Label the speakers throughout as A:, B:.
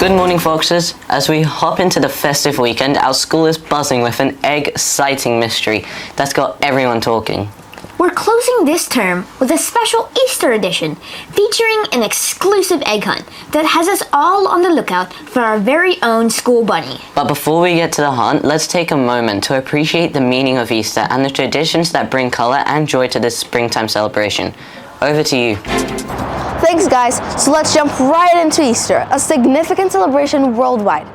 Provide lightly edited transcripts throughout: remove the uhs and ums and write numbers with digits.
A: Good morning, Foxes. As we hop into the festive weekend, our school is buzzing with an egg-citing mystery that's got everyone talking.
B: We're closing this term with a special Easter edition featuring an exclusive egg hunt that has us all on the lookout for our very own school bunny.
A: But before we get to the hunt, let's take a moment to appreciate the meaning of Easter and the traditions that bring color and joy to this springtime celebration. Over to you.
C: Thanks, guys. So let's jump right into Easter, a significant celebration worldwide.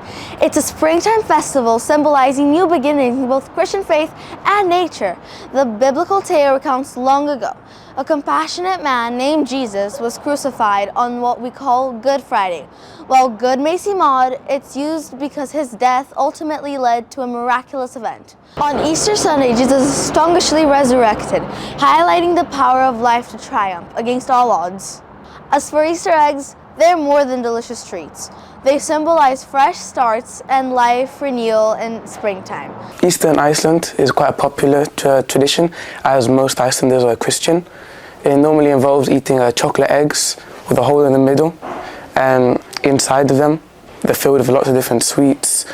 C: It's a springtime festival symbolizing new beginnings in both Christian faith and nature. The biblical tale recounts long ago. A compassionate man named Jesus was crucified on what we call Good Friday. While good may seem odd, it's used because his death ultimately led to a miraculous event. On Easter Sunday, Jesus is strangely resurrected, highlighting the power of life to triumph against all odds. As for Easter eggs, they're more than delicious treats. They symbolize fresh starts and life renewal in springtime.
D: Easter in Iceland is quite a popular tradition, as most Icelanders are Christian. It normally involves eating chocolate eggs with a hole in the middle, and inside of them they're filled with lots of different sweets,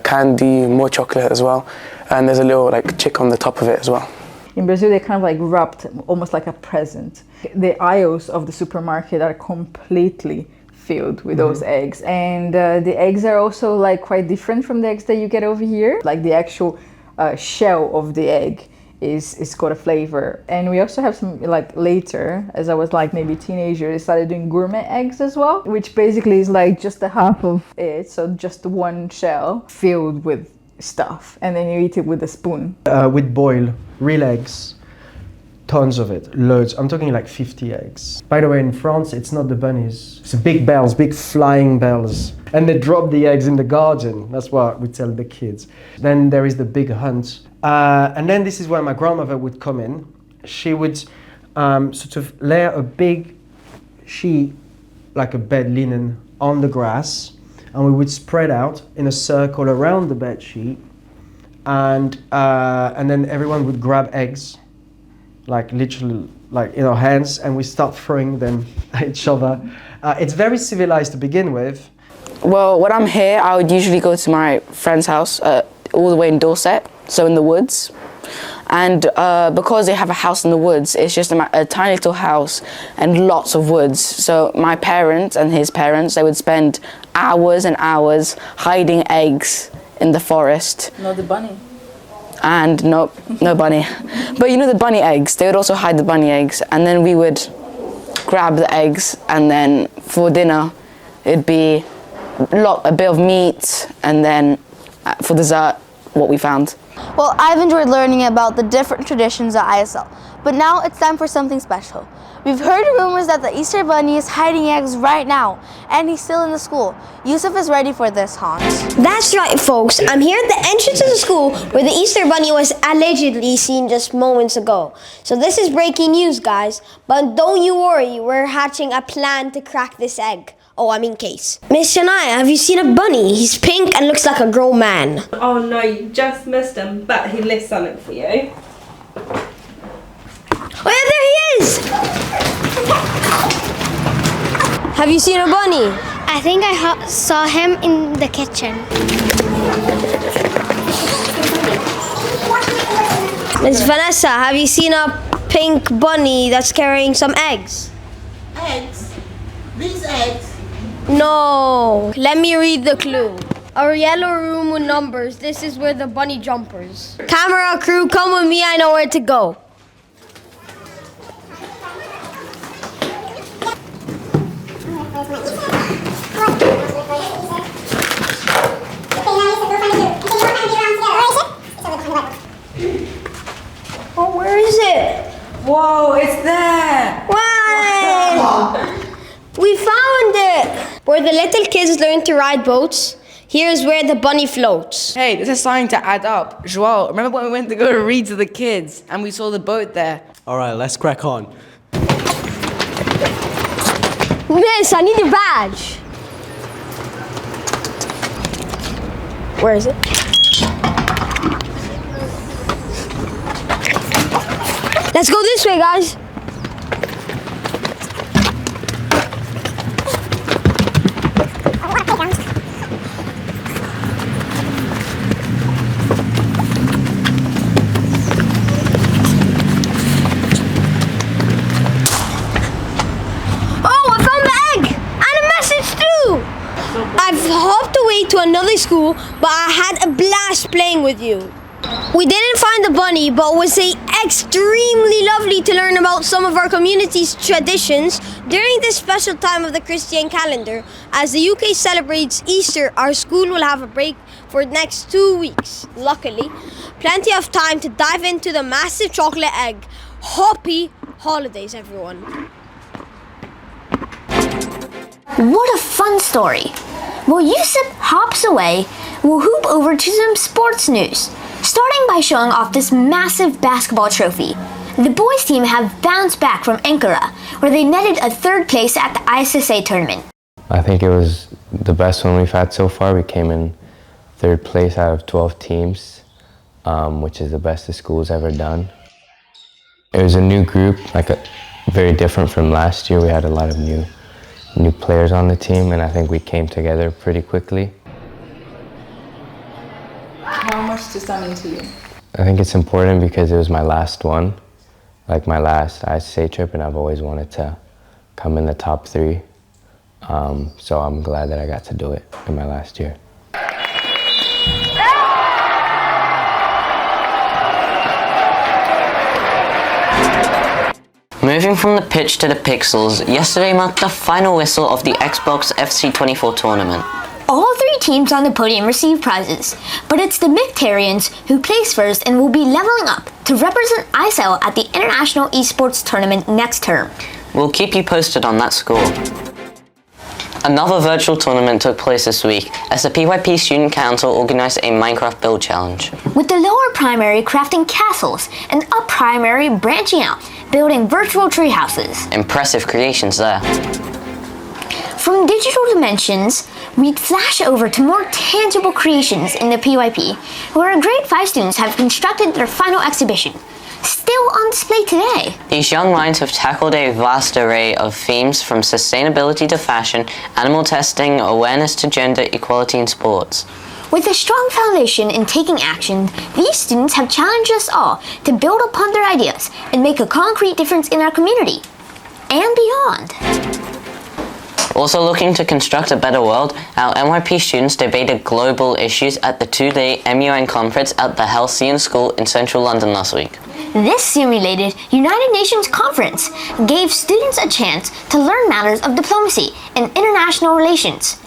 D: candy, more chocolate as well, and there's a little chick on the top of it as well.
E: In Brazil, they kind of wrapped almost like a present. The aisles of the supermarket are completely filled with those eggs, and the eggs are also quite different from the eggs that you get over here. The actual shell of the egg is got a flavor. And we also have some later, as I was maybe teenager, they started doing gourmet eggs as well, which basically is just a half of it, so just one shell filled with stuff, and then you eat it with a spoon.
F: With boil, real eggs, tons of it, loads. I'm talking 50 eggs. By the way, in France, it's not the bunnies. It's big bells, big flying bells. And they drop the eggs in the garden. That's what we tell the kids. Then there is the big hunt. And then this is where my grandmother would come in. She would sort of lay a big sheet, like a bed linen, on the grass. And we would spread out in a circle around the bed sheet, and then everyone would grab eggs, literally in our hands, and we start throwing them at each other. It's very civilized to begin with.
C: Well, when I'm here, I would usually go to my friend's house, all the way in Dorset, so in the woods. And because they have a house in the woods, it's just a tiny little house and lots of woods. So my parents and his parents, they would spend hours and hours hiding eggs in the forest.
E: Not the bunny.
C: And no bunny. But you know the bunny eggs, they would also hide the bunny eggs. And then we would grab the eggs, and then for dinner, it'd be a bit of meat, and then for dessert, what we found. Well, I've enjoyed learning about the different traditions at ISL, but now it's time for something special. We've heard rumors that the Easter Bunny is hiding eggs right now, and he's still in the school. Yusuf is ready for this haunt.
B: That's right, folks. I'm here at the entrance of the school where the Easter Bunny was allegedly seen just moments ago. So this is breaking news, guys. But don't you worry, we're hatching a plan to crack this egg. Oh, I mean case. Miss Shania, have you seen a bunny? He's pink and looks like a grown man.
G: Oh no, you just missed him, but he left something for you.
B: Oh yeah, there he is! Have you seen a bunny?
H: I think I saw him in the kitchen.
B: Miss Vanessa, have you seen a pink bunny that's carrying some eggs?
I: Eggs? These eggs?
B: No. Let me read the clue. A yellow room with numbers. This is where the bunny jumpers. Camera crew, come with me. I know where to go. Oh, where is it?
E: Whoa, it's there!
B: Wow! We found it! Where the little kids learn to ride boats, here's where the bunny floats.
J: Hey, this is starting to add up. Joel, remember when we went to go read to the kids and we saw the boat there?
K: Alright, let's crack on.
B: Miss, I need your badge. Where is it? Let's go this way, guys. I've hopped away to another school, but I had a blast playing with you. We didn't find the bunny, but it was extremely lovely to learn about some of our community's traditions during this special time of the Christian calendar. As the UK celebrates Easter, our school will have a break for the next 2 weeks. Luckily, plenty of time to dive into the massive chocolate egg. Happy holidays, everyone.
K: What a fun story. While Yusuf hops away, we'll hoop over to some sports news, starting by showing off this massive basketball trophy. The boys team have bounced back from Ankara, where they netted a 3rd place at the ISL tournament.
L: I think it was the best one we've had so far. We came in 3rd place out of 12 teams, which is the best the school's ever done. It was a new group, very different from last year. We had a lot of new players on the team, and I think we came together pretty quickly.
E: How much does that mean to you?
L: I think it's important because it was my last one, my last ISA trip, and I've always wanted to come in the top 3. So I'm glad that I got to do it in my last year.
A: Moving from the pitch to the pixels, yesterday marked the final whistle of the Xbox FC24 tournament.
K: All 3 teams on the podium received prizes, but it's the Mythtarians who place first and will be leveling up to represent ISL at the International Esports Tournament next term.
A: We'll keep you posted on that score. Another virtual tournament took place this week as the PYP Student Council organised a Minecraft build challenge.
K: With the lower primary crafting castles and up primary branching out, building virtual tree houses.
A: Impressive creations there.
K: From digital dimensions, we flash over to more tangible creations in the PYP, where our grade 5 students have constructed their final exhibition, still on display today.
A: These young minds have tackled a vast array of themes from sustainability to fashion, animal testing, awareness to gender equality in sports.
K: With a strong foundation in taking action, these students have challenged us all to build upon their ideas and make a concrete difference in our community and beyond.
A: Also looking to construct a better world, our NYP students debated global issues at the 2-day MUN conference at the Halcyon School in central London last week.
K: This simulated United Nations conference gave students a chance to learn matters of diplomacy and international relations.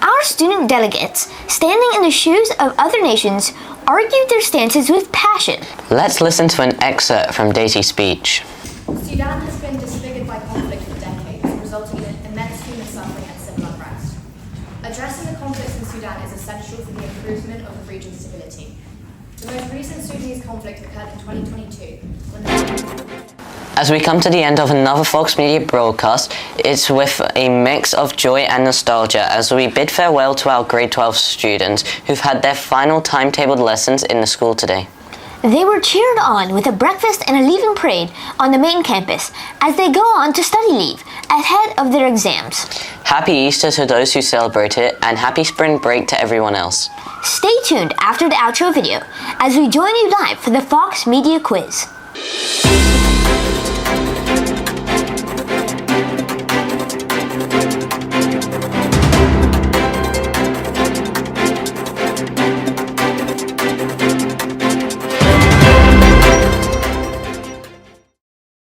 K: Our student delegates, standing in the shoes of other nations, argued their stances with passion.
A: Let's listen to an excerpt from Daisy's speech.
M: Sudan has been disfigured by conflict for decades, resulting in immense human suffering and civil unrest. Addressing the conflicts in Sudan is essential for the improvement of the region's stability. The most recent Sudanese conflict occurred in 2022, when
A: As we come to the end of another Fox Media broadcast, it's with a mix of joy and nostalgia as we bid farewell to our grade 12 students who've had their final timetabled lessons in the school today.
K: They were cheered on with a breakfast and a leaving parade on the main campus as they go on to study leave ahead of their exams.
A: Happy Easter to those who celebrate it, and happy spring break to everyone else.
K: Stay tuned after the outro video as we join you live for the Fox Media quiz.